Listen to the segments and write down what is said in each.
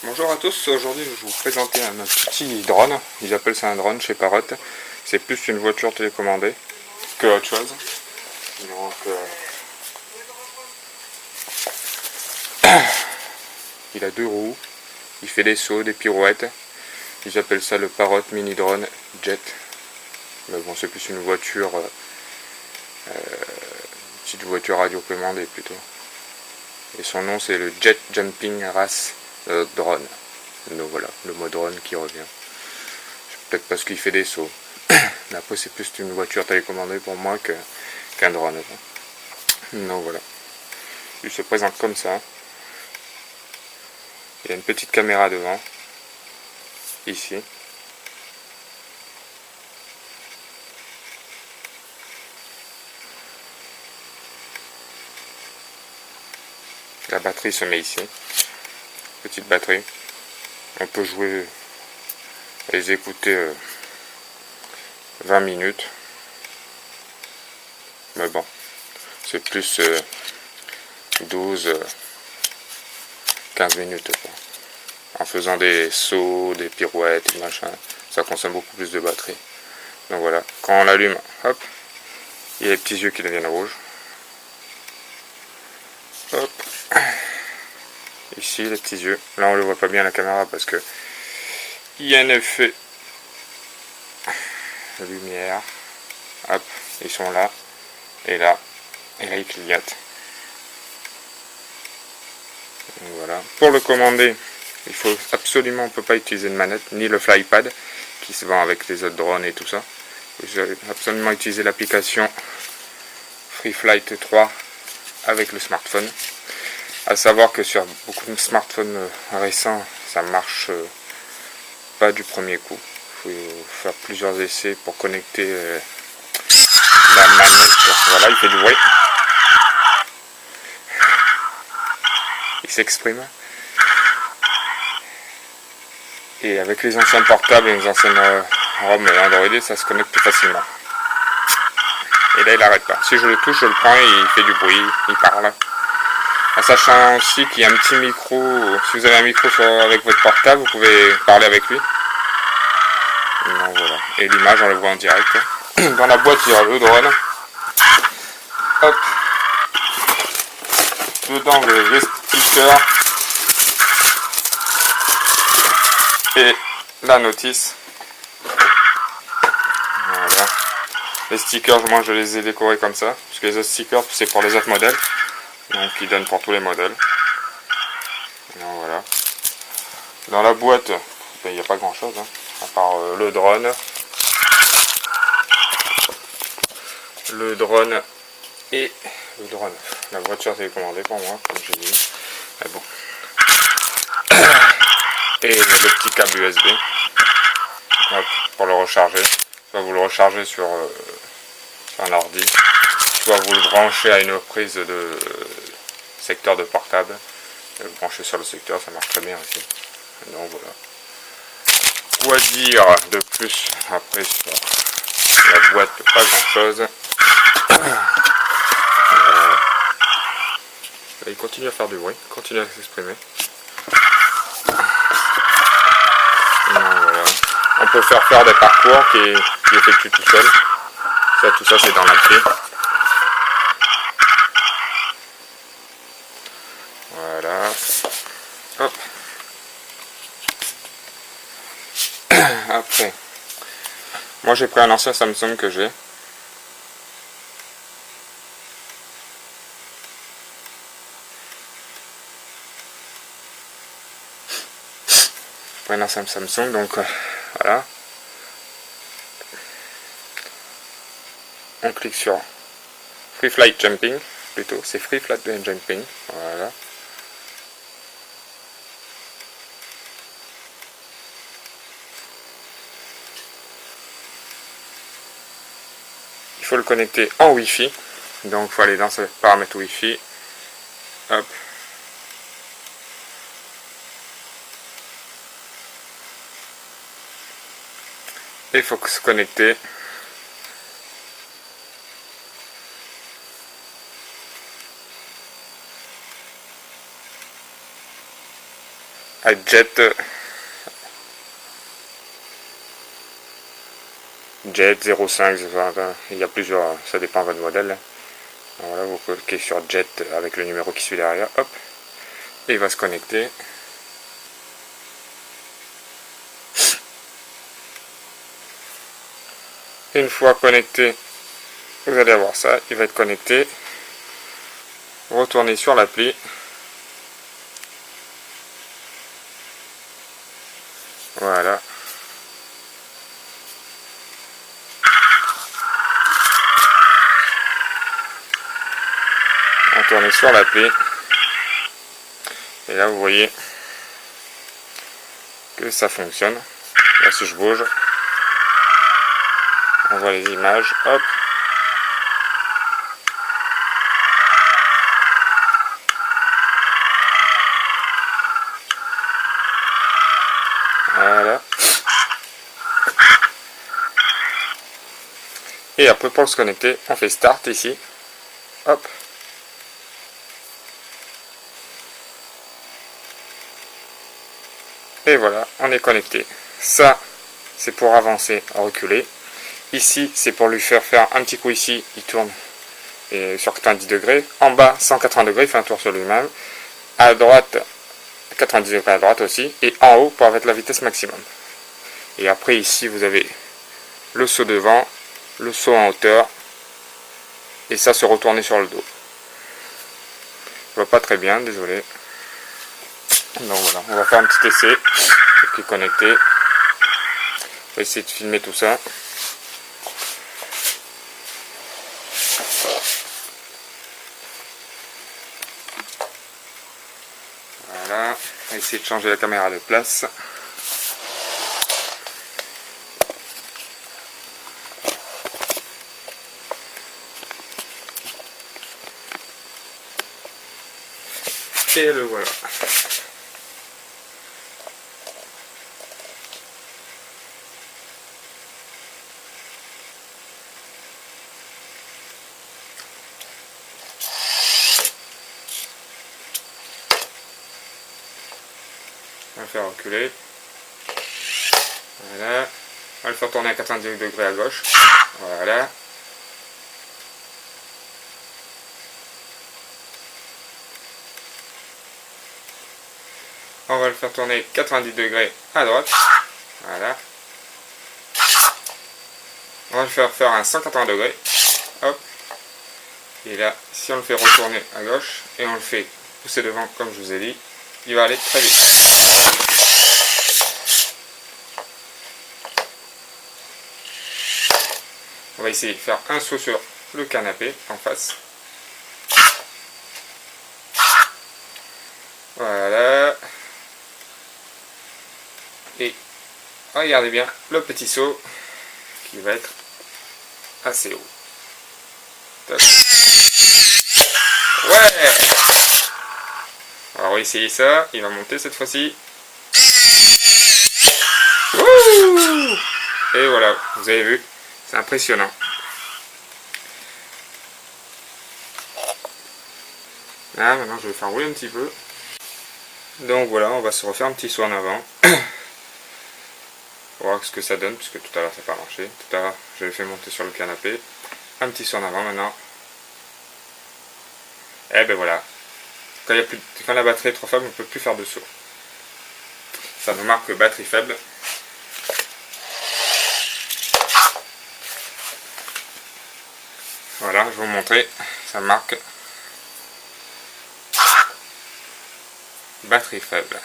Bonjour à tous, aujourd'hui je vais vous présenter un petit drone, ils appellent ça un drone chez Parrot. C'est plus une voiture télécommandée que autre chose. Donc, il a deux roues, il fait des sauts, des pirouettes. Ils appellent ça le Parrot Mini Drone Jet. Mais bon, c'est plus une voiture, petite voiture radiocommandée plutôt. Et son nom c'est le Jet Jumping Race Drone. Donc voilà, le mot drone qui revient. Peut-être parce qu'il fait des sauts. Mais après c'est plus une voiture télécommandée pour moi qu'un drone. Donc voilà. Il se présente comme ça. Il y a une petite caméra devant. Ici. La batterie se met ici. Petite batterie. On peut jouer et les écouter 20 minutes. Mais bon, c'est plus 12-15 minutes. Quoi. En faisant des sauts, des pirouettes, des machins, ça consomme beaucoup plus de batterie. Donc voilà, quand on l'allume, hop, il y a les petits yeux qui deviennent rouges. Hop, ici les petits yeux. Là on le voit pas bien à la caméra parce que il y a un effet de lumière. Hop, ils sont là et là ils clignotent. Donc voilà. Pour le commander, il faut absolument, on ne peut pas utiliser de manette ni le flypad qui se vend avec les autres drones et tout ça. Il faut absolument utiliser l'application FreeFlight 3 avec le smartphone. À savoir que sur beaucoup de smartphones récents, ça marche pas du premier coup. Il faut faire plusieurs essais pour connecter la manette. Voilà, il fait du bruit. Il s'exprime. Et avec les anciens portables et les anciennes ROM et Android, ça se connecte plus facilement. Et là, il n'arrête pas. Si je le touche, je le prends et il fait du bruit, il parle. En sachant aussi qu'il y a un petit micro, si vous avez un micro avec votre portable, vous pouvez parler avec lui. Donc, voilà. Et l'image, on la voit en direct. Dans la boîte, il y a le drone. Hop. Dedans, le sticker. Et la notice. Voilà. Les stickers, moi je les ai décorés comme ça. Parce que les autres stickers, c'est pour les autres modèles. Donc ils donnent pour tous les modèles. Donc voilà. Dans la boîte, il n'y a pas grand chose. Hein, à part le drone. Le drone et le drone. La voiture télécommandée pour moi, comme j'ai dit. Mais bon. Et le petit câble USB. Hop, pour le recharger. Soit vous le rechargez sur un ordi, soit vous le branchez à une prise de secteur de portable. Et vous branchez sur le secteur, ça marche très bien aussi. Donc voilà. Quoi dire de plus après sur la boîte? Pas grand chose. Il continue à faire du bruit, continue à s'exprimer. Voilà. On peut faire des parcours qui effectuent tout seul. Ça, tout ça c'est dans l'appli. Voilà. Hop. Après. Moi j'ai pris un ancien Samsung que j'ai. J'ai pris un ancien Samsung, donc voilà. On clique sur Free Flight Jumping, plutôt, c'est Free Flight Jumping, voilà. Il faut le connecter en Wi-Fi, donc il faut aller dans ce paramètre Wi-Fi, hop. Et il faut se connecter à Jet 05, il y a plusieurs, ça dépend de votre modèle. Voilà, vous cliquez sur Jet avec le numéro qui suit derrière, hop, et il va se connecter. Une fois connecté, vous allez avoir ça, il va être connecté. Retournez sur l'appli. Voilà. Retournez sur l'appli. Et là, vous voyez que ça fonctionne. Là, si je bouge, on voit les images. Hop. Voilà. Et après, pour se connecter, on fait Start ici. Hop. Et voilà, on est connecté. Ça, c'est pour avancer, reculer. Ici, c'est pour lui faire un petit coup ici, il tourne et sur 90 degrés. En bas, 180 degrés, il fait un tour sur lui-même. À droite, 90 degrés à droite aussi. Et en haut, pour avoir la vitesse maximum. Et après, ici, vous avez le saut devant, le saut en hauteur. Et ça, se retourner sur le dos. Je vois pas très bien, désolé. Donc voilà, on va faire un petit essai. Qui est connecté. On va essayer de filmer tout ça. Voilà, on va essayer de changer la caméra de place. Et le voilà. On va le faire reculer. Voilà. On va le faire tourner à 90 degrés à gauche. Voilà. On va le faire tourner 90 degrés à droite. Voilà. On va le faire un 180 degrés. Hop. Et là, si on le fait retourner à gauche et on le fait pousser devant comme je vous ai dit, il va aller très vite. On va essayer de faire un saut sur le canapé en face. Voilà. Et regardez bien le petit saut qui va être assez haut. Top. Ouais. Alors on va essayer ça. Il va monter cette fois-ci. Et voilà, vous avez vu. C'est impressionnant. Là, maintenant je vais faire rouler un petit peu. Donc voilà, on va se refaire un petit saut en avant. Pour voir ce que ça donne, puisque tout à l'heure ça n'a pas marché. Tout à l'heure, je l'ai fait monter sur le canapé. Un petit saut en avant maintenant. Et ben voilà. Quand la batterie est trop faible, on ne peut plus faire de saut. Ça nous marque batterie faible. Voilà, je vais vous montrer. Ça marque batterie faible.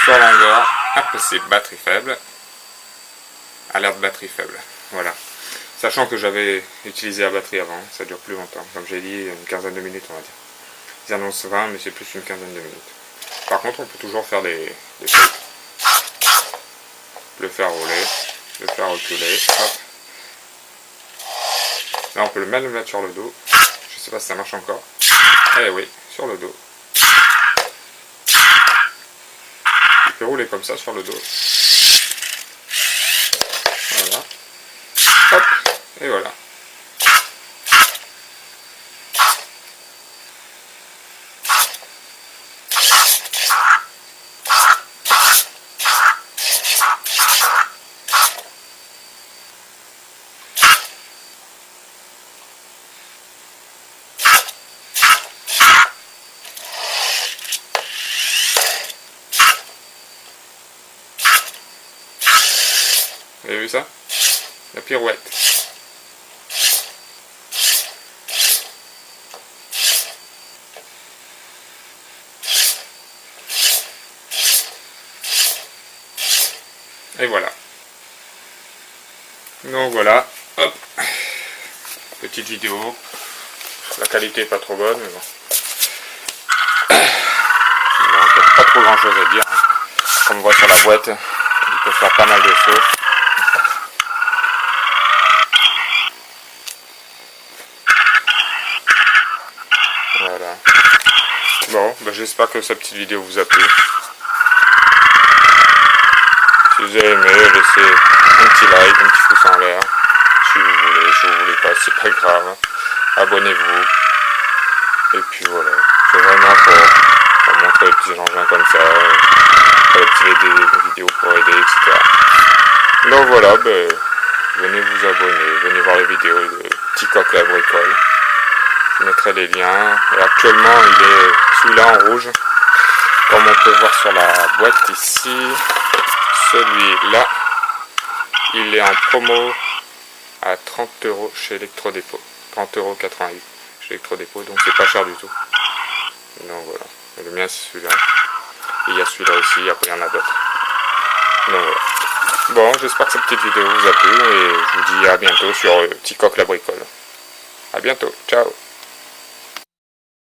Sur longueur, impossible, batterie faible. Alerte batterie faible. Voilà. Sachant que j'avais utilisé la batterie avant, ça dure plus longtemps. Comme j'ai dit, une quinzaine de minutes on va dire. Ils annoncent 20, mais c'est plus une quinzaine de minutes. Par contre, on peut toujours faire des trucs. Le faire rouler, le faire reculer. Hop. Là, on peut même le mettre sur le dos. Je sais pas si ça marche encore. Eh oui, sur le dos. Il peut rouler comme ça sur le dos. Voilà. Hop. Et voilà. avez vu ça? La pirouette. Et voilà. Donc voilà. Hop. Petite vidéo. La qualité est pas trop bonne, mais bon. Pas trop grand chose à dire. Hein. Comme on voit sur la boîte, il peut faire pas mal de choses. Voilà. Bon, bah j'espère que cette petite vidéo vous a plu. Si vous avez aimé, laissez un petit like, un petit pouce en l'air. Si vous voulez pas, c'est pas grave. Abonnez-vous. Et puis voilà. C'est vraiment pour montrer les petits engins comme ça. Pour les petites vidéos pour aider, etc. Donc voilà, ben, venez vous abonner, venez voir les vidéos de Ticoc la bricole. Je mettrai les liens. Et actuellement, il est celui-là en rouge. Comme on peut voir sur la boîte ici. Celui-là, il est en promo à 30 € chez Electrodépôt. 30,88 € chez Electrodépôt, donc c'est pas cher du tout. Donc voilà. Et le mien c'est celui-là. Et il y a celui-là aussi, après il y en a d'autres. Donc voilà. Bon, j'espère que cette petite vidéo vous a plu et je vous dis à bientôt sur Ticoc la bricole. À bientôt, ciao.